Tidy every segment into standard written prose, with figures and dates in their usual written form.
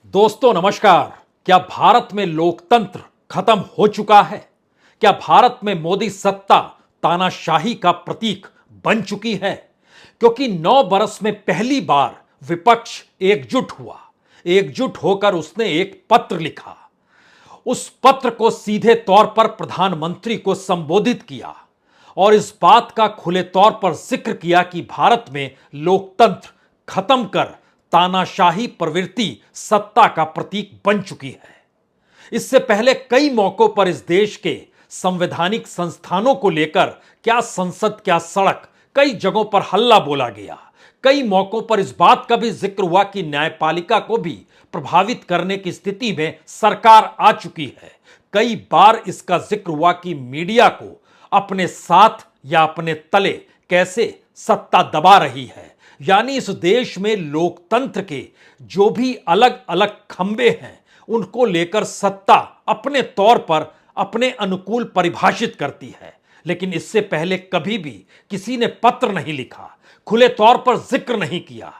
दोस्तों नमस्कार। क्या भारत में लोकतंत्र खत्म हो चुका है? क्या भारत में मोदी सत्ता तानाशाही का प्रतीक बन चुकी है? क्योंकि 9 बरस में पहली बार विपक्ष एकजुट हुआ। एकजुट होकर उसने एक पत्र लिखा। उस पत्र को सीधे तौर पर प्रधानमंत्री को संबोधित किया और इस बात का खुले तौर पर जिक्र किया कि भारत में लोकतंत्र खत्म कर तानाशाही प्रवृत्ति सत्ता का प्रतीक बन चुकी है। इससे पहले कई मौकों पर इस देश के संवैधानिक संस्थानों को लेकर क्या संसद क्या सड़क कई जगहों पर हल्ला बोला गया। कई मौकों पर इस बात का भी जिक्र हुआ कि न्यायपालिका को भी प्रभावित करने की स्थिति में सरकार आ चुकी है। कई बार इसका जिक्र हुआ कि मीडिया को अपने साथ या अपने तले कैसे सत्ता दबा रही है। यानी इस देश में लोकतंत्र के जो भी अलग अलग खंबे हैं उनको लेकर सत्ता अपने तौर पर अपने अनुकूल परिभाषित करती है। लेकिन इससे पहले कभी भी किसी ने पत्र नहीं लिखा, खुले तौर पर जिक्र नहीं किया।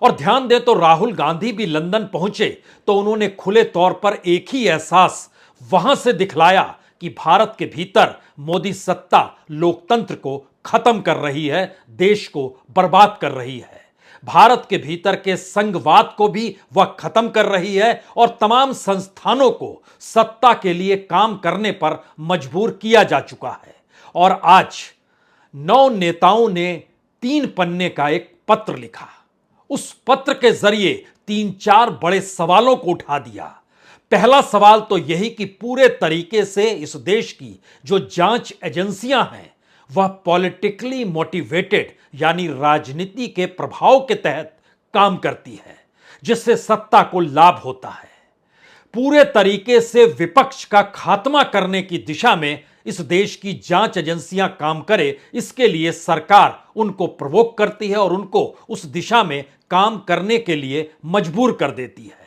और ध्यान दें तो राहुल गांधी भी लंदन पहुंचे तो उन्होंने खुले तौर पर एक ही एहसास वहां से दिखलाया कि भारत के भीतर मोदी सत्ता लोकतंत्र को खत्म कर रही है, देश को बर्बाद कर रही है। भारत के भीतर के संघवाद को भी वह खत्म कर रही है और तमाम संस्थानों को सत्ता के लिए काम करने पर मजबूर किया जा चुका है। और आज 9 नेताओं ने 3 पन्ने का एक पत्र लिखा। उस पत्र के जरिए 3-4 बड़े सवालों को उठा दिया। पहला सवाल तो यही कि पूरे तरीके से इस देश की जो जांच एजेंसियां हैं वह पॉलिटिकली मोटिवेटेड यानी राजनीति के प्रभाव के तहत काम करती है, जिससे सत्ता को लाभ होता है। पूरे तरीके से विपक्ष का खात्मा करने की दिशा में इस देश की जांच एजेंसियां काम करे, इसके लिए सरकार उनको प्रवोक करती है और उनको उस दिशा में काम करने के लिए मजबूर कर देती है।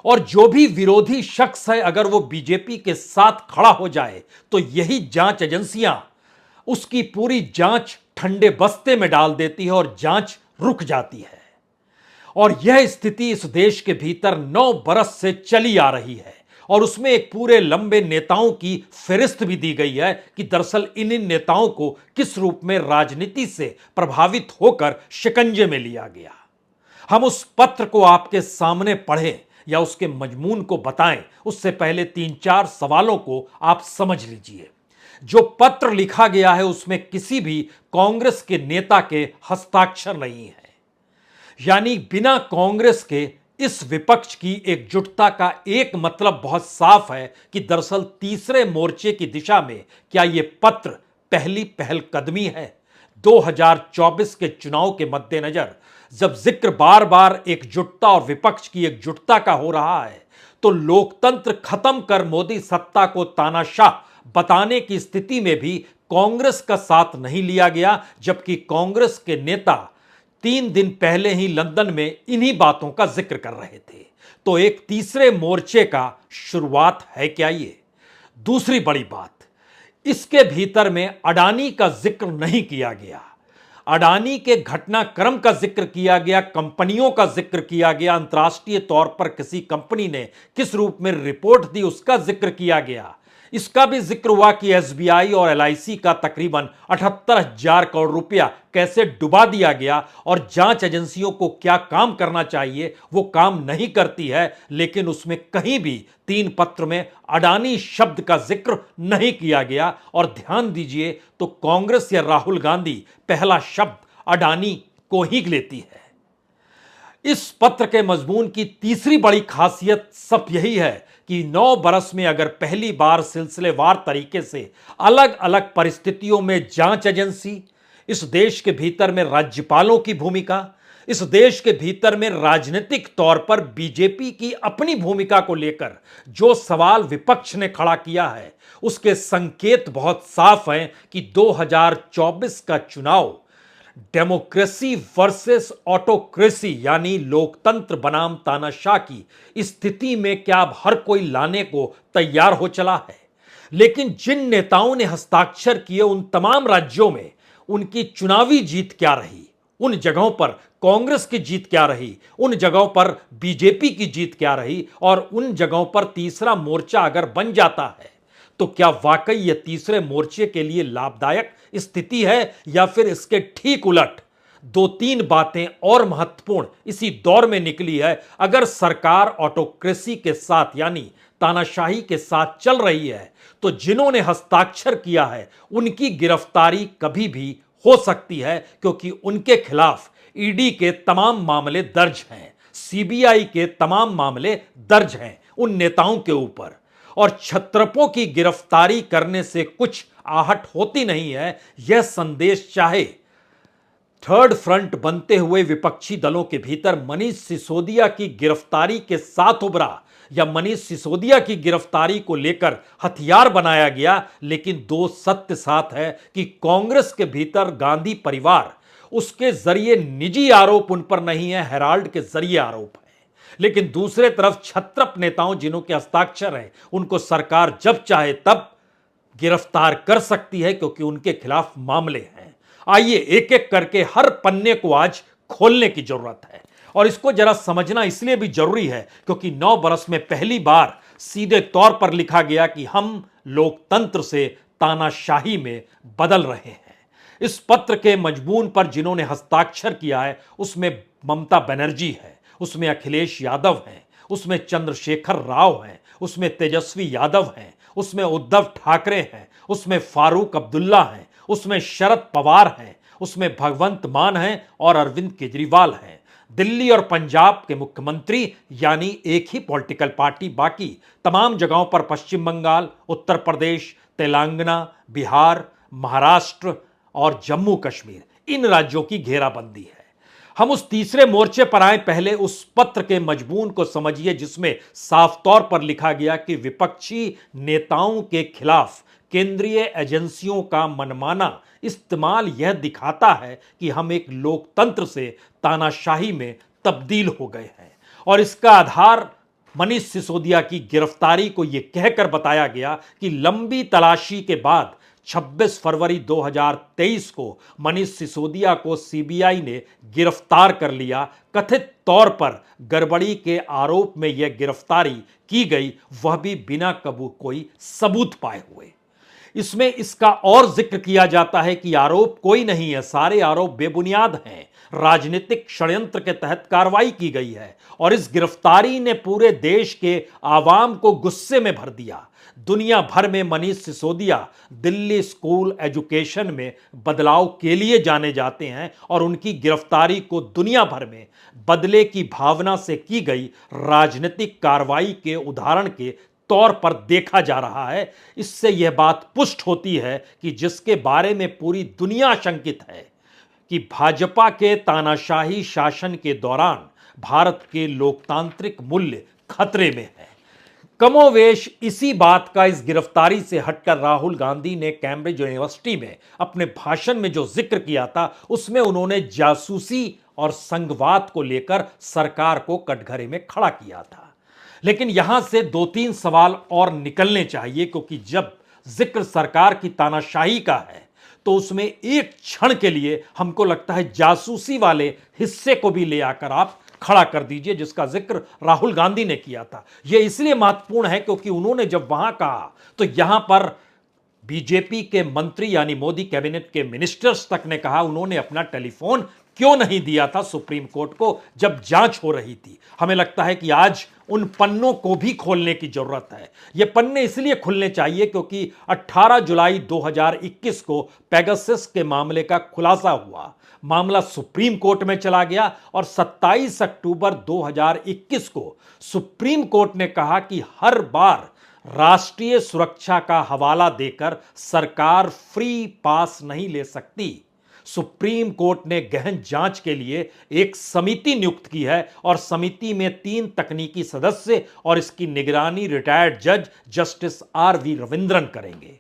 और जो भी विरोधी शख्स है अगर वो बीजेपी के साथ खड़ा हो जाए तो यही जांच एजेंसियां उसकी पूरी जांच ठंडे बस्ते में डाल देती है और जांच रुक जाती है। और यह स्थिति इस देश के भीतर 9 बरस से चली आ रही है और उसमें एक पूरे लंबे नेताओं की फहरिस्त भी दी गई है कि दरअसल इन नेताओं को किस रूप में राजनीति से प्रभावित होकर शिकंजे में लिया गया। हम उस पत्र को आपके सामने पढ़ें या उसके मजमून को बताएं उससे पहले 3-4 सवालों को आप समझ लीजिए। जो पत्र लिखा गया है उसमें किसी भी कांग्रेस के नेता के हस्ताक्षर नहीं है। यानी बिना कांग्रेस के इस विपक्ष की एकजुटता का एक मतलब बहुत साफ है कि दरअसल तीसरे मोर्चे की दिशा में क्या यह पत्र पहली पहलकदमी है। 2024 के चुनाव के मद्देनजर जब जिक्र बार बार एकजुटता और विपक्ष की एकजुटता का हो रहा है तो लोकतंत्र खत्म कर मोदी सत्ता को तानाशाह बताने की स्थिति में भी कांग्रेस का साथ नहीं लिया गया, जबकि कांग्रेस के नेता 3 दिन पहले ही लंदन में इन्हीं बातों का जिक्र कर रहे थे। तो एक तीसरे मोर्चे का शुरुआत है क्या ये? दूसरी बड़ी बात, इसके भीतर में अडानी का जिक्र नहीं किया गया। अडानी के घटनाक्रम का जिक्र किया गया, कंपनियों का जिक्र किया गया, अंतर्राष्ट्रीय तौर पर किसी कंपनी ने किस रूप में रिपोर्ट दी उसका जिक्र किया गया। इसका भी जिक्र हुआ कि एसबीआई और एलआईसी का तकरीबन 78,000 करोड़ रुपया कैसे डुबा दिया गया और जांच एजेंसियों को क्या काम करना चाहिए वो काम नहीं करती है। लेकिन उसमें कहीं भी 3 पत्र में अडानी शब्द का जिक्र नहीं किया गया। और ध्यान दीजिए तो कांग्रेस या राहुल गांधी पहला शब्द अडानी को ही लेती है। इस पत्र के मजमून की तीसरी बड़ी खासियत सब यही है कि 9 बरस में अगर पहली बार सिलसिलेवार तरीके से अलग अलग परिस्थितियों में जांच एजेंसी, इस देश के भीतर में राज्यपालों की भूमिका, इस देश के भीतर में राजनीतिक तौर पर बीजेपी की अपनी भूमिका को लेकर जो सवाल विपक्ष ने खड़ा किया है उसके संकेत बहुत साफ हैं कि 2024 का चुनाव डेमोक्रेसी वर्सेस ऑटोक्रेसी यानी लोकतंत्र बनाम तानाशाह की स्थिति में क्या अब हर कोई लाने को तैयार हो चला है। लेकिन जिन नेताओं ने हस्ताक्षर किए उन तमाम राज्यों में उनकी चुनावी जीत क्या रही उन जगहों पर कांग्रेस की जीत क्या रही, उन जगहों पर बीजेपी की जीत क्या रही, और उन जगहों पर तीसरा मोर्चा अगर बन जाता है तो क्या वाकई यह तीसरे मोर्चे के लिए लाभदायक स्थिति है, या फिर इसके ठीक उलट दो तीन बातें और महत्वपूर्ण इसी दौर में निकली है। अगर सरकार ऑटोक्रेसी के साथ यानी तानाशाही के साथ चल रही है तो जिन्होंने हस्ताक्षर किया है उनकी गिरफ्तारी कभी भी हो सकती है, क्योंकि उनके खिलाफ ईडी के तमाम मामले दर्ज हैं, सीबीआई के तमाम मामले दर्ज हैं उन नेताओं के ऊपर। और छत्रपों की गिरफ्तारी करने से कुछ आहट होती नहीं है, यह संदेश चाहे थर्ड फ्रंट बनते हुए विपक्षी दलों के भीतर मनीष सिसोदिया की गिरफ्तारी के साथ उभरा, या मनीष सिसोदिया की गिरफ्तारी को लेकर हथियार बनाया गया, लेकिन दो सत्य साथ है कि कांग्रेस के भीतर गांधी परिवार, उसके जरिए निजी आरोप उन पर नहीं है, हेराल्ड के जरिए आरोप है। लेकिन दूसरे तरफ छत्रप नेताओं जिन्हों के हस्ताक्षर हैं उनको सरकार जब चाहे तब गिरफ्तार कर सकती है, क्योंकि उनके खिलाफ मामले हैं। आइए एक एक करके हर पन्ने को आज खोलने की जरूरत है, और इसको जरा समझना इसलिए भी जरूरी है क्योंकि 9 बरस में पहली बार सीधे तौर पर लिखा गया कि हम लोकतंत्र से तानाशाही में बदल रहे हैं। इस पत्र के मजमून पर जिन्होंने हस्ताक्षर किया है उसमें ममता बनर्जी है, उसमें अखिलेश यादव हैं, उसमें चंद्रशेखर राव हैं, उसमें तेजस्वी यादव हैं, उसमें उद्धव ठाकरे हैं, उसमें फारूक अब्दुल्ला हैं, उसमें शरद पवार हैं, उसमें भगवंत मान हैं और अरविंद केजरीवाल हैं। दिल्ली और पंजाब के मुख्यमंत्री यानी एक ही पॉलिटिकल पार्टी, बाकी तमाम जगहों पर पश्चिम बंगाल, उत्तर प्रदेश, तेलंगाना, बिहार, महाराष्ट्र और जम्मू कश्मीर, इन राज्यों की घेराबंदी है। हम उस तीसरे मोर्चे पर आए, पहले उस पत्र के मजमून को समझिए जिसमें साफ तौर पर लिखा गया कि विपक्षी नेताओं के खिलाफ केंद्रीय एजेंसियों का मनमाना इस्तेमाल यह दिखाता है कि हम एक लोकतंत्र से तानाशाही में तब्दील हो गए हैं। और इसका आधार मनीष सिसोदिया की गिरफ्तारी को यह कहकर बताया गया कि लंबी तलाशी के बाद 26 फरवरी 2023 को मनीष सिसोदिया को सीबीआई ने गिरफ्तार कर लिया। कथित तौर पर गड़बड़ी के आरोप में यह गिरफ्तारी की गई, वह भी बिना कोई सबूत पाए हुए। इसमें इसका और जिक्र किया जाता है कि आरोप कोई नहीं है, सारे आरोप बेबुनियाद हैं, राजनीतिक षड्यंत्र के तहत कार्रवाई की गई है। और इस गिरफ्तारी ने पूरे देश के आवाम को गुस्से में भर दिया। दुनिया भर में मनीष सिसोदिया दिल्ली स्कूल एजुकेशन में बदलाव के लिए जाने जाते हैं, और उनकी गिरफ्तारी को दुनिया भर में बदले की भावना से की गई राजनीतिक कार्रवाई के उदाहरण के तौर पर देखा जा रहा है। इससे यह बात पुष्ट होती है कि जिसके बारे में पूरी दुनिया आशंकित है कि भाजपा के तानाशाही शासन के दौरान भारत के लोकतांत्रिक मूल्य खतरे में है। कमोवेश इसी बात का इस गिरफ्तारी से हटकर राहुल गांधी ने कैम्ब्रिज यूनिवर्सिटी में अपने भाषण में जो जिक्र किया था उसमें उन्होंने जासूसी और संघवाद को लेकर सरकार को कटघरे में खड़ा किया था। लेकिन यहां से दो तीन सवाल और निकलने चाहिए, क्योंकि जब जिक्र सरकार की तानाशाही का है तो उसमें एक क्षण के लिए हमको लगता है जासूसी वाले हिस्से को भी ले आकर आप खड़ा कर दीजिए, जिसका जिक्र राहुल गांधी ने किया था। यह इसलिए महत्वपूर्ण है क्योंकि उन्होंने जब वहां कहा तो यहां पर बीजेपी के मंत्री यानी मोदी कैबिनेट के मिनिस्टर्स तक ने कहा उन्होंने अपना टेलीफोन क्यों नहीं दिया था सुप्रीम कोर्ट को जब जांच हो रही थी। हमें लगता है कि आज उन पन्नों को भी खोलने की जरूरत है। ये पन्ने इसलिए खुलने चाहिए क्योंकि 18 जुलाई 2021 को पेगासस के मामले का खुलासा हुआ। मामला सुप्रीम कोर्ट में चला गया और 27 अक्टूबर 2021 को सुप्रीम कोर्ट ने कहा कि हर बार राष्ट्रीय सुरक्षा का हवाला देकर सरकार फ्री पास नहीं ले सकती। सुप्रीम कोर्ट ने गहन जांच के लिए एक समिति नियुक्त की है और समिति में 3 तकनीकी सदस्य और इसकी निगरानी रिटायर्ड जज जस्टिस RV रविंद्रन करेंगे।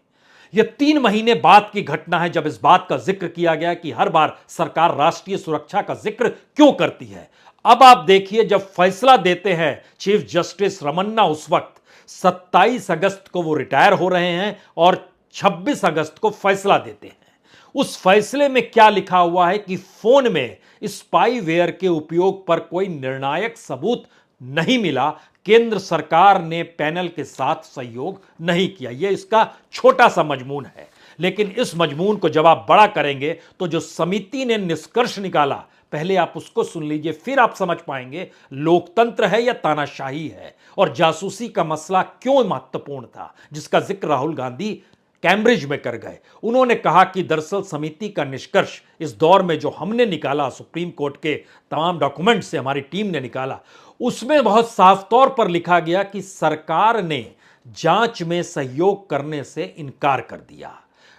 यह 3 महीने बाद की घटना है जब इस बात का जिक्र किया गया कि हर बार सरकार राष्ट्रीय सुरक्षा का जिक्र क्यों करती है। अब आप देखिए, जब फैसला देते हैं चीफ जस्टिस रमन्ना, उस वक्त 27 अगस्त को वो रिटायर हो रहे हैं और 26 अगस्त को फैसला देते हैं। उस फैसले में क्या लिखा हुआ है कि फोन में स्पाईवेयर के उपयोग पर कोई निर्णायक सबूत नहीं मिला, केंद्र सरकार ने पैनल के साथ सहयोग नहीं किया। यह इसका छोटा सा मजमून है, लेकिन इस मजमून को जब आप बड़ा करेंगे तो जो समिति ने निष्कर्ष निकाला, पहले आप उसको सुन लीजिए, फिर आप समझ पाएंगे लोकतंत्र है या तानाशाही है और जासूसी का मसला क्यों महत्वपूर्ण था, जिसका जिक्र राहुल गांधी कैम्ब्रिज में कर गए। उन्होंने कहा कि दरअसल समिति का निष्कर्ष इस दौर में जो हमने निकाला, सुप्रीम कोर्ट के तमाम डॉक्यूमेंट से हमारी टीम ने निकाला, उसमें बहुत साफ तौर पर लिखा गया कि सरकार ने जांच में सहयोग करने से इनकार कर दिया,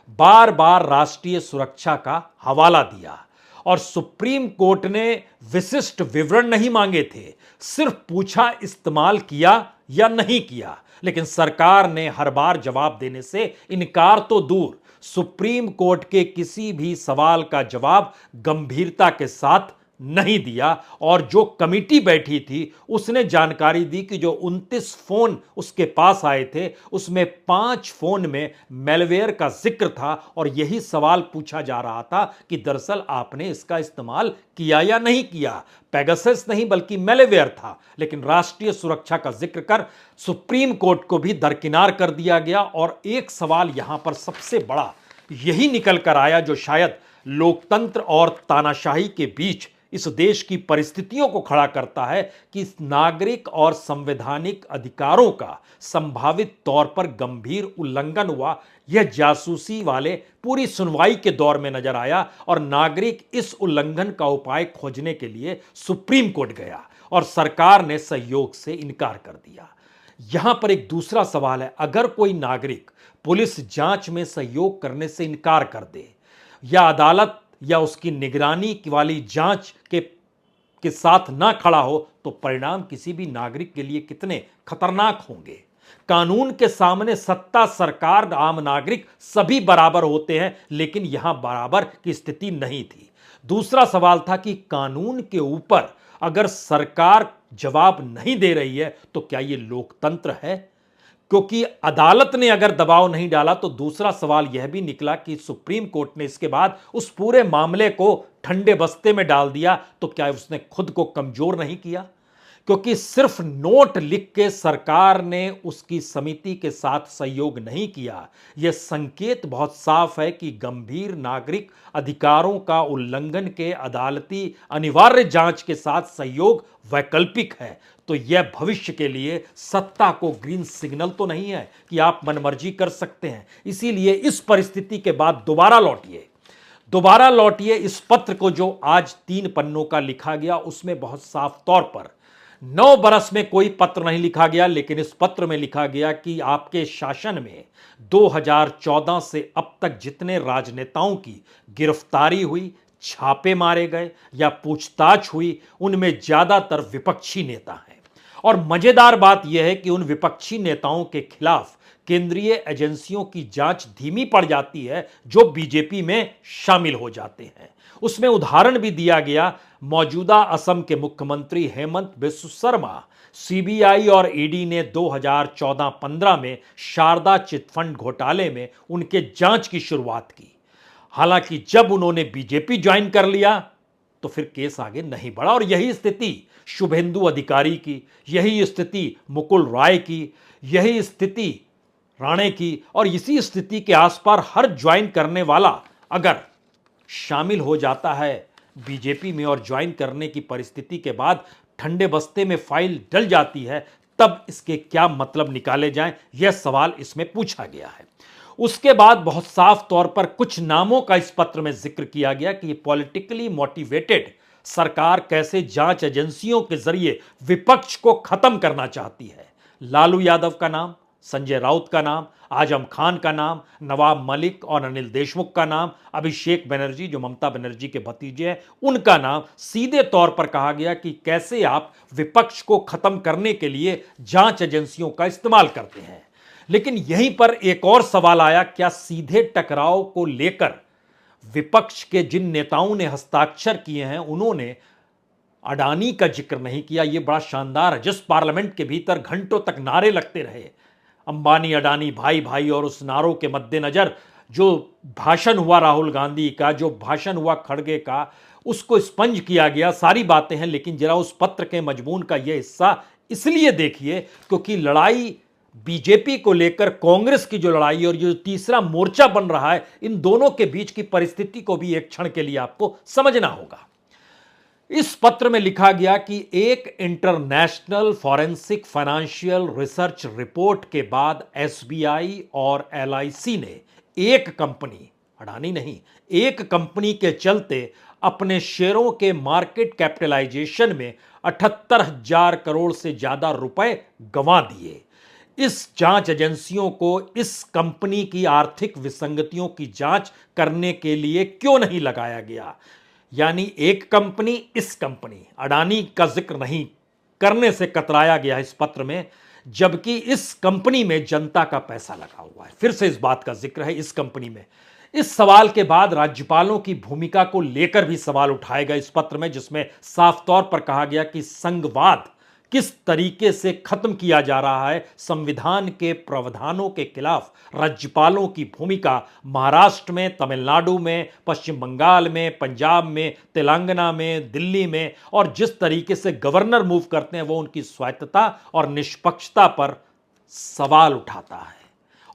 बार बार राष्ट्रीय सुरक्षा का हवाला दिया और सुप्रीम कोर्ट ने विशिष्ट विवरण नहीं मांगे थे, सिर्फ पूछा इस्तेमाल किया या नहीं किया। लेकिन सरकार ने हर बार जवाब देने से इनकार तो दूर, सुप्रीम कोर्ट के किसी भी सवाल का जवाब गंभीरता के साथ नहीं दिया। और जो कमेटी बैठी थी उसने जानकारी दी कि जो 29 फोन उसके पास आए थे उसमें 5 फोन में मैलवेयर का जिक्र था और यही सवाल पूछा जा रहा था कि दरअसल आपने इसका इस्तेमाल किया या नहीं किया। पेगासस नहीं बल्कि मैलवेयर था, लेकिन राष्ट्रीय सुरक्षा का जिक्र कर सुप्रीम कोर्ट को भी दरकिनार कर दिया गया। और एक सवाल यहां पर सबसे बड़ा यही निकल कर आया जो शायद लोकतंत्र और तानाशाही के बीच इस देश की परिस्थितियों को खड़ा करता है कि नागरिक और संवैधानिक अधिकारों का संभावित तौर पर गंभीर उल्लंघन हुआ। यह जासूसी वाले पूरी सुनवाई के दौर में नजर आया और नागरिक इस उल्लंघन का उपाय खोजने के लिए सुप्रीम कोर्ट गया और सरकार ने सहयोग से इनकार कर दिया। यहां पर एक दूसरा सवाल है, अगर कोई नागरिक पुलिस जांच में सहयोग करने से इनकार कर दे या अदालत या उसकी निगरानी वाली जांच के साथ ना खड़ा हो, तो परिणाम किसी भी नागरिक के लिए कितने खतरनाक होंगे। कानून के सामने सत्ता, सरकार, आम नागरिक सभी बराबर होते हैं, लेकिन यहां बराबर की स्थिति नहीं थी। दूसरा सवाल था कि कानून के ऊपर अगर सरकार जवाब नहीं दे रही है तो क्या यह लोकतंत्र है? क्योंकि अदालत ने अगर दबाव नहीं डाला तो दूसरा सवाल यह भी निकला कि सुप्रीम कोर्ट ने इसके बाद उस पूरे मामले को ठंडे बस्ते में डाल दिया, तो क्या उसने खुद को कमजोर नहीं किया? क्योंकि सिर्फ नोट लिख के सरकार ने उसकी समिति के साथ सहयोग नहीं किया। यह संकेत बहुत साफ है कि गंभीर नागरिक अधिकारों का उल्लंघन के अदालती अनिवार्य जांच के साथ सहयोग वैकल्पिक है। तो यह भविष्य के लिए सत्ता को ग्रीन सिग्नल तो नहीं है कि आप मनमर्जी कर सकते हैं। इसीलिए इस परिस्थिति के बाद दोबारा लौटिए इस पत्र को जो आज 3 पन्नों का लिखा गया, उसमें बहुत साफ तौर पर 9 बरस में कोई पत्र नहीं लिखा गया, लेकिन इस पत्र में लिखा गया कि आपके शासन में 2014 से अब तक जितने राजनेताओं की गिरफ्तारी हुई, छापे मारे गए या पूछताछ हुई, उनमें ज्यादातर विपक्षी नेता हैं। और मजेदार बात यह है कि उन विपक्षी नेताओं के खिलाफ केंद्रीय एजेंसियों की जांच धीमी पड़ जाती है जो बीजेपी में शामिल हो जाते हैं। उसमें उदाहरण भी दिया गया, मौजूदा असम के मुख्यमंत्री हेमंत बिस्व शर्मा, सीबीआई और ईडी ने 2014-15 में शारदा चिटफंड घोटाले में उनके जांच की शुरुआत की। हालांकि जब उन्होंने बीजेपी ज्वाइन कर लिया तो फिर केस आगे नहीं बढ़ा। और यही स्थिति शुभेंदु अधिकारी की, यही स्थिति मुकुल राय की, यही स्थिति राणे की, और इसी स्थिति के आसपास हर ज्वाइन करने वाला अगर शामिल हो जाता है बीजेपी में और ज्वाइन करने की परिस्थिति के बाद ठंडे बस्ते में फाइल डल जाती है, तब इसके क्या मतलब निकाले जाएं, यह सवाल इसमें पूछा गया है। उसके बाद बहुत साफ तौर पर कुछ नामों का इस पत्र में जिक्र किया गया कि पॉलिटिकली मोटिवेटेड सरकार कैसे जांच एजेंसियों के जरिए विपक्ष को खत्म करना चाहती है। लालू यादव का नाम, संजय राउत का नाम, आजम खान का नाम, नवाब मलिक और अनिल देशमुख का नाम, अभिषेक बनर्जी जो ममता बनर्जी के भतीजे हैं उनका नाम, सीधे तौर पर कहा गया कि कैसे आप विपक्ष को खत्म करने के लिए जांच एजेंसियों का इस्तेमाल करते हैं। लेकिन यहीं पर एक और सवाल आया, क्या सीधे टकराव को लेकर विपक्ष के जिन नेताओं ने हस्ताक्षर किए हैं उन्होंने अडानी का जिक्र नहीं किया? यह बड़ा शानदार है। जिस पार्लियामेंट के भीतर घंटों तक नारे लगते रहे, अंबानी अडानी भाई भाई, और उस नारों के मद्देनजर जो भाषण हुआ राहुल गांधी का, जो भाषण हुआ खड़गे का, उसको स्पंज किया गया, सारी बातें हैं, लेकिन जरा उस पत्र के मजमून का यह हिस्सा इसलिए देखिए क्योंकि लड़ाई बीजेपी को लेकर कांग्रेस की जो लड़ाई और जो तीसरा मोर्चा बन रहा है, इन दोनों के बीच की परिस्थिति को भी एक क्षण के लिए आपको समझना होगा। इस पत्र में लिखा गया कि एक international forensic financial research report के बाद एसबीआई और एलआईसी ने एक कंपनी, अडानी नहीं, एक कंपनी के चलते अपने शेयरों के मार्केट कैपिटलाइजेशन में 78,000 करोड़ से ज्यादा रुपए गंवा दिए। इस जांच एजेंसियों को इस कंपनी की आर्थिक विसंगतियों की जांच करने के लिए क्यों नहीं लगाया गया? यानी एक कंपनी, इस कंपनी अडानी का जिक्र नहीं करने से कतराया गया इस पत्र में, जबकि इस कंपनी में जनता का पैसा लगा हुआ है। फिर से इस बात का जिक्र है, इस कंपनी में। इस सवाल के बाद राज्यपालों की भूमिका को लेकर भी सवाल उठाए गए इस पत्र में, जिसमें साफ तौर पर कहा गया कि संघवाद किस तरीके से खत्म किया जा रहा है, संविधान के प्रावधानों के खिलाफ राज्यपालों की भूमिका महाराष्ट्र में, तमिलनाडु में, पश्चिम बंगाल में, पंजाब में, तेलंगाना में, दिल्ली में, और जिस तरीके से गवर्नर मूव करते हैं वो उनकी स्वायत्तता और निष्पक्षता पर सवाल उठाता है।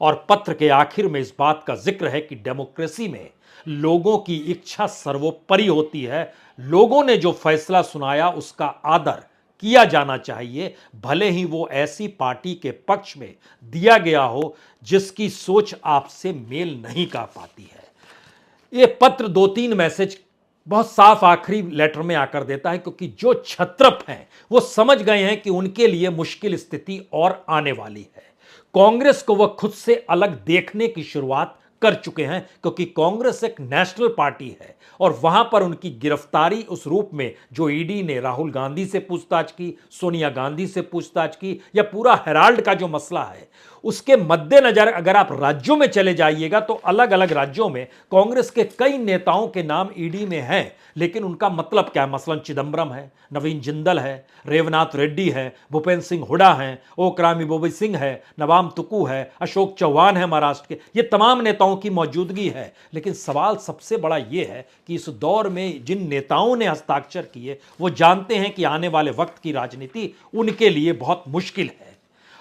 और पत्र के आखिर में इस बात का जिक्र है कि डेमोक्रेसी में लोगों की इच्छा सर्वोपरि होती है। लोगों ने जो फैसला सुनाया उसका आदर किया जाना चाहिए, भले ही वो ऐसी पार्टी के पक्ष में दिया गया हो जिसकी सोच आपसे मेल नहीं कर पाती है। ये पत्र 2-3 मैसेज बहुत साफ आखिरी लेटर में आकर देता है, क्योंकि जो क्षत्रप हैं वो समझ गए हैं कि उनके लिए मुश्किल स्थिति और आने वाली है। कांग्रेस को वह खुद से अलग देखने की शुरुआत कर चुके हैं, क्योंकि कांग्रेस एक नेशनल पार्टी है और वहां पर उनकी गिरफ्तारी उस रूप में जो ईडी ने राहुल गांधी से पूछताछ की, सोनिया गांधी से पूछताछ की, या पूरा हेराल्ड का जो मसला है, उसके मद्देनजर अगर आप राज्यों में चले जाइएगा तो अलग अलग राज्यों में कांग्रेस के कई नेताओं के नाम ईडी में हैं, लेकिन उनका मतलब क्या है? मसलन चिदम्बरम है, नवीन जिंदल है, रेवनाथ रेड्डी है, भूपेंद्र सिंह हुड्डा है, ओ क्रामी सिंह है, नवाम तुकू है, अशोक चौहान है महाराष्ट्र के, ये तमाम नेताओं की मौजूदगी है। लेकिन सवाल सबसे बड़ा यह है कि इस दौर में जिन नेताओं ने हस्ताक्षर किए वो जानते हैं कि आने वाले वक्त की राजनीति उनके लिए बहुत मुश्किल है।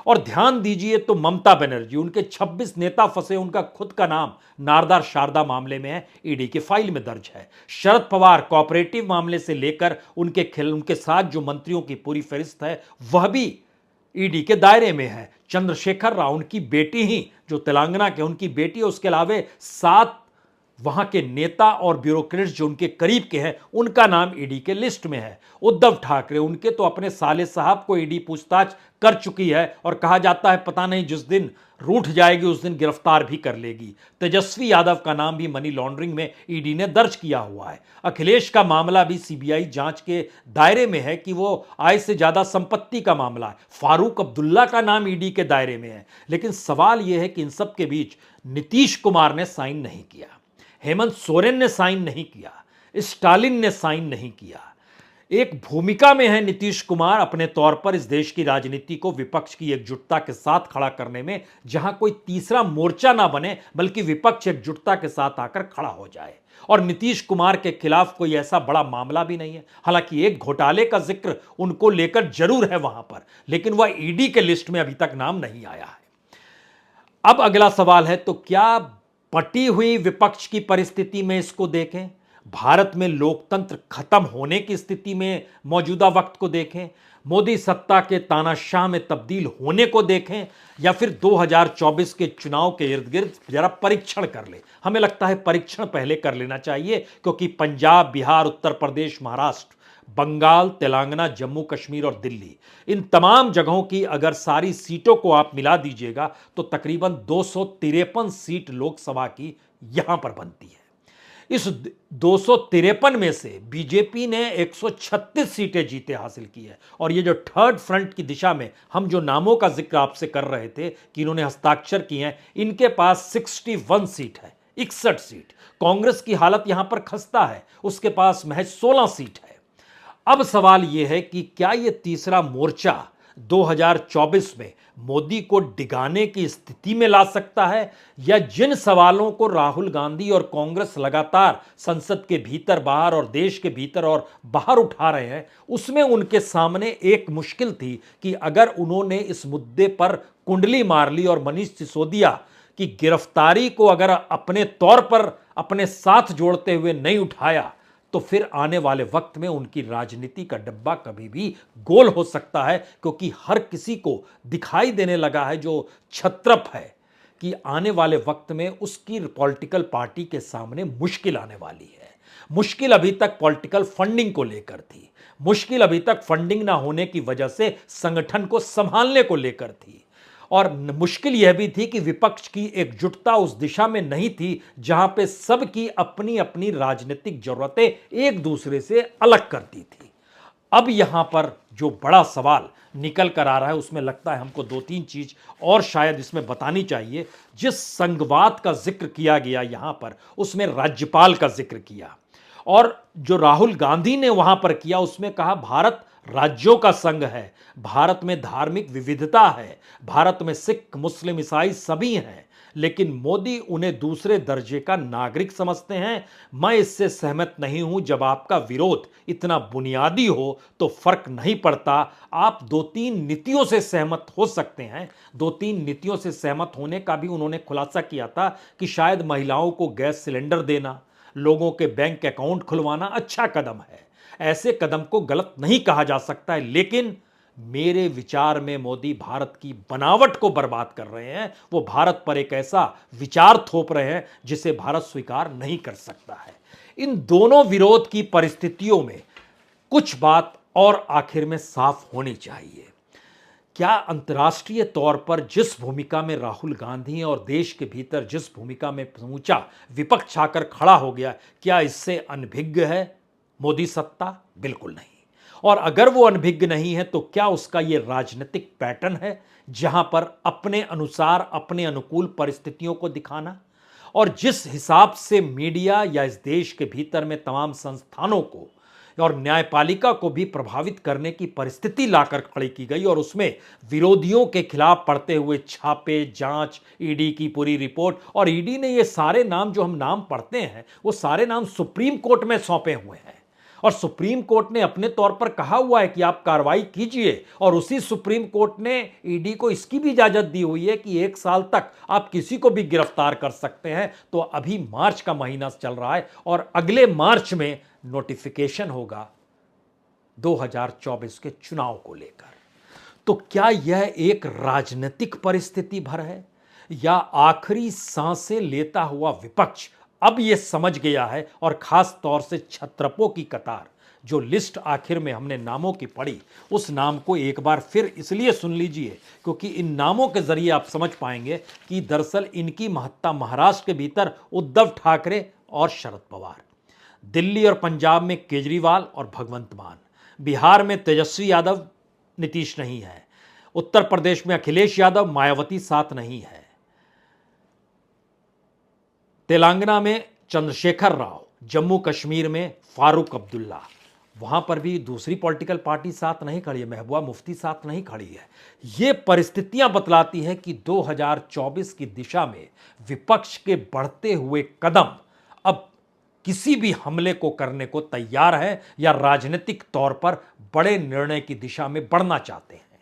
और ध्यान दीजिए तो ममता बनर्जी, उनके 26 नेता फंसे, उनका खुद का नाम नारदा शारदा मामले में है, ईडी की फाइल में दर्ज है। शरद पवार कोऑपरेटिव मामले से लेकर उनके साथ जो मंत्रियों की पूरी फहरिस्त है वह भी ईडी के दायरे में है। चंद्रशेखर राव, उनकी बेटी ही जो तेलंगाना के, उनकी बेटी, उसके अलावे 7 वहां के नेता और ब्यूरोक्रेट्स जो उनके करीब के हैं, उनका नाम ईडी के लिस्ट में है। उद्धव ठाकरे, उनके तो अपने साले साहब को ईडी पूछताछ कर चुकी है और कहा जाता है पता नहीं जिस दिन रूठ जाएगी उस दिन गिरफ्तार भी कर लेगी। तेजस्वी यादव का नाम भी मनी लॉन्ड्रिंग में ईडी ने दर्ज किया हुआ है। अखिलेश का मामला भी सीबीआई जांच के दायरे में है कि वो आय से ज्यादा संपत्ति का मामला है। फारूक अब्दुल्ला का नाम ईडी के दायरे में है। लेकिन सवाल यह है कि इन सब के बीच नीतीश कुमार ने साइन नहीं किया, हेमंत सोरेन ने साइन नहीं किया, स्टालिन ने साइन नहीं किया। एक भूमिका में है नीतीश कुमार अपने तौर पर इस देश की राजनीति को विपक्ष की एकजुटता के साथ खड़ा करने में, जहां कोई तीसरा मोर्चा ना बने बल्कि विपक्ष एकजुटता के साथ आकर खड़ा हो जाए। और नीतीश कुमार के खिलाफ कोई ऐसा बड़ा मामला भी नहीं है। हालांकि एक घोटाले का जिक्र उनको लेकर जरूर है वहां पर, लेकिन वह ईडी के लिस्ट में अभी तक नाम नहीं आया है। अब अगला सवाल है, तो क्या पटी हुई विपक्ष की परिस्थिति में इसको देखें, भारत में लोकतंत्र खत्म होने की स्थिति में मौजूदा वक्त को देखें, मोदी सत्ता के तानाशाह में तब्दील होने को देखें, या फिर 2024 के चुनाव के इर्द गिर्द जरा परीक्षण कर ले? हमें लगता है परीक्षण पहले कर लेना चाहिए, क्योंकि पंजाब, बिहार, उत्तर प्रदेश, महाराष्ट्र, बंगाल, तेलंगाना, जम्मू कश्मीर और दिल्ली, इन तमाम जगहों की अगर सारी सीटों को आप मिला दीजिएगा तो तकरीबन 253 सीट लोकसभा की यहां पर बनती है। इस 253 में से बीजेपी ने 136 सीटें जीते हासिल की है। और ये जो थर्ड फ्रंट की दिशा में हम जो नामों का जिक्र आपसे कर रहे थे कि इन्होंने हस्ताक्षर किए हैं, इनके पास 61 सीट है, 61 सीट। कांग्रेस की हालत यहां पर खस्ता है, उसके पास महज 16 सीट है। अब सवाल यह है कि क्या यह तीसरा मोर्चा 2024 में मोदी को डिगाने की स्थिति में ला सकता है, या जिन सवालों को राहुल गांधी और कांग्रेस लगातार संसद के भीतर बाहर और देश के भीतर और बाहर उठा रहे हैं, उसमें उनके सामने एक मुश्किल थी कि अगर उन्होंने इस मुद्दे पर कुंडली मार ली और मनीष सिसोदिया की गिरफ्तारी को अगर अपने तौर पर अपने साथ जोड़ते हुए नहीं उठाया, तो फिर आने वाले वक्त में उनकी राजनीति का डब्बा कभी भी गोल हो सकता है, क्योंकि हर किसी को दिखाई देने लगा है जो क्षत्रप है कि आने वाले वक्त में उसकी पॉलिटिकल पार्टी के सामने मुश्किल आने वाली है। मुश्किल अभी तक पॉलिटिकल फंडिंग को लेकर थी, मुश्किल अभी तक फंडिंग ना होने की वजह से संगठन को संभालने को लेकर थी, और मुश्किल यह भी थी कि विपक्ष की एकजुटता उस दिशा में नहीं थी जहां पे सबकी अपनी अपनी राजनीतिक जरूरतें एक दूसरे से अलग करती थी। अब यहां पर जो बड़ा सवाल निकल कर आ रहा है, उसमें लगता है हमको दो तीन चीज और शायद इसमें बतानी चाहिए। जिस संघवाद का जिक्र किया गया यहां पर, उसमें राज्यपाल का जिक्र किया, और जो राहुल गांधी ने वहां पर किया उसमें कहा भारत राज्यों का संघ है, भारत में धार्मिक विविधता है, भारत में सिख मुस्लिम ईसाई सभी हैं, लेकिन मोदी उन्हें दूसरे दर्जे का नागरिक समझते हैं। मैं इससे सहमत नहीं हूं। जब आपका विरोध इतना बुनियादी हो तो फर्क नहीं पड़ता। आप दो तीन नीतियों से सहमत हो सकते हैं। दो तीन नीतियों से सहमत होने का भी उन्होंने खुलासा किया था कि शायद महिलाओं को गैस सिलेंडर देना, लोगों के बैंक अकाउंट खुलवाना अच्छा कदम है। ऐसे कदम को गलत नहीं कहा जा सकता है, लेकिन मेरे विचार में मोदी भारत की बनावट को बर्बाद कर रहे हैं। वो भारत पर एक ऐसा विचार थोप रहे हैं जिसे भारत स्वीकार नहीं कर सकता है। इन दोनों विरोध की परिस्थितियों में कुछ बात और आखिर में साफ होनी चाहिए। क्या अंतर्राष्ट्रीय तौर पर जिस भूमिका में राहुल गांधी और देश के भीतर जिस भूमिका में समूचा विपक्ष आकर खड़ा हो गया, क्या इससे अनभिज्ञ है मोदी सत्ता? बिल्कुल नहीं। और अगर वो अनभिज्ञ नहीं है तो क्या उसका ये राजनीतिक पैटर्न है जहां पर अपने अनुसार अपने अनुकूल परिस्थितियों को दिखाना, और जिस हिसाब से मीडिया या इस देश के भीतर में तमाम संस्थानों को और न्यायपालिका को भी प्रभावित करने की परिस्थिति लाकर खड़ी की गई, और उसमें विरोधियों के खिलाफ पड़ते हुए छापे, जांच, ईडी की पूरी रिपोर्ट, और ईडी ने ये सारे नाम जो हम नाम पढ़ते हैं वो सारे नाम सुप्रीम कोर्ट में सौंपे हुए हैं, और सुप्रीम कोर्ट ने अपने तौर पर कहा हुआ है कि आप कार्रवाई कीजिए, और उसी सुप्रीम कोर्ट ने ईडी को इसकी भी इजाजत दी हुई है कि 1 साल तक आप किसी को भी गिरफ्तार कर सकते हैं। तो अभी मार्च का महीना चल रहा है और अगले मार्च में नोटिफिकेशन होगा 2024 के चुनाव को लेकर। तो क्या यह एक राजनीतिक परिस्थिति भर है, या आखिरी सांसें लेता हुआ विपक्ष अब यह समझ गया है, और खास तौर से छत्रपों की कतार, जो लिस्ट आखिर में हमने नामों की पढ़ी, उस नाम को एक बार फिर इसलिए सुन लीजिए क्योंकि इन नामों के जरिए आप समझ पाएंगे कि दरअसल इनकी महत्ता महाराष्ट्र के भीतर उद्धव ठाकरे और शरद पवार, दिल्ली और पंजाब में केजरीवाल और भगवंत मान, बिहार में तेजस्वी यादव नीतीश नहीं है, उत्तर प्रदेश में अखिलेश यादव मायावती साथ नहीं है, तेलंगाना में चंद्रशेखर राव, जम्मू कश्मीर में फारूक अब्दुल्ला, वहां पर भी दूसरी पॉलिटिकल पार्टी साथ नहीं खड़ी है, महबूबा मुफ्ती साथ नहीं खड़ी है। ये परिस्थितियां बतलाती है कि 2024 की दिशा में विपक्ष के बढ़ते हुए कदम अब किसी भी हमले को करने को तैयार है, या राजनीतिक तौर पर बड़े निर्णय की दिशा में बढ़ना चाहते हैं।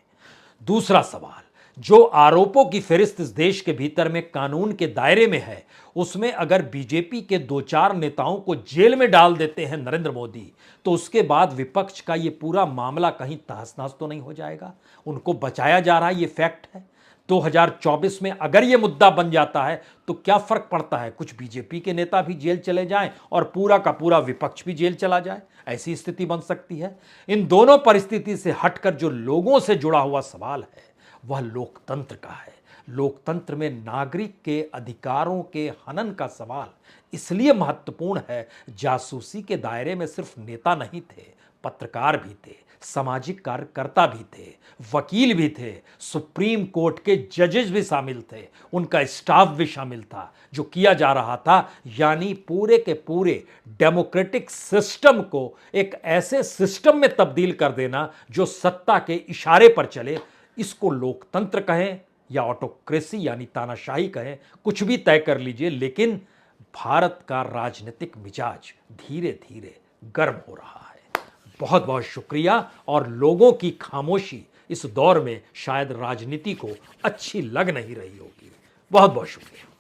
दूसरा सवाल, जो आरोपों की फहरिस्त इस देश के भीतर में कानून के दायरे में है, उसमें अगर बीजेपी के 2-4 नेताओं को जेल में डाल देते हैं नरेंद्र मोदी, तो उसके बाद विपक्ष का ये पूरा मामला कहीं तहस-नहस तो नहीं हो जाएगा? उनको बचाया जा रहा है, ये फैक्ट है। 2024 में अगर ये मुद्दा बन जाता है तो क्या फर्क पड़ता है, कुछ बीजेपी के नेता भी जेल चले जाएं और पूरा का पूरा विपक्ष भी जेल चला जाए? ऐसी स्थिति बन सकती है। इन दोनों परिस्थिति से हटकर जो लोगों से जुड़ा हुआ सवाल है वह लोकतंत्र का है। लोकतंत्र में नागरिक के अधिकारों के हनन का सवाल इसलिए महत्वपूर्ण है, जासूसी के दायरे में सिर्फ नेता नहीं थे, पत्रकार भी थे, सामाजिक कार्यकर्ता भी थे, वकील भी थे, सुप्रीम कोर्ट के जजेस भी शामिल थे, उनका स्टाफ भी शामिल था। जो किया जा रहा था यानी पूरे के पूरे डेमोक्रेटिक सिस्टम को एक ऐसे सिस्टम में तब्दील कर देना जो सत्ता के इशारे पर चले। इसको लोकतंत्र कहें या ऑटोक्रेसी यानी तानाशाही कहें, कुछ भी तय कर लीजिए, लेकिन भारत का राजनीतिक मिजाज धीरे धीरे गर्म हो रहा है। बहुत बहुत शुक्रिया। और लोगों की खामोशी इस दौर में शायद राजनीति को अच्छी लग नहीं रही होगी। बहुत बहुत शुक्रिया।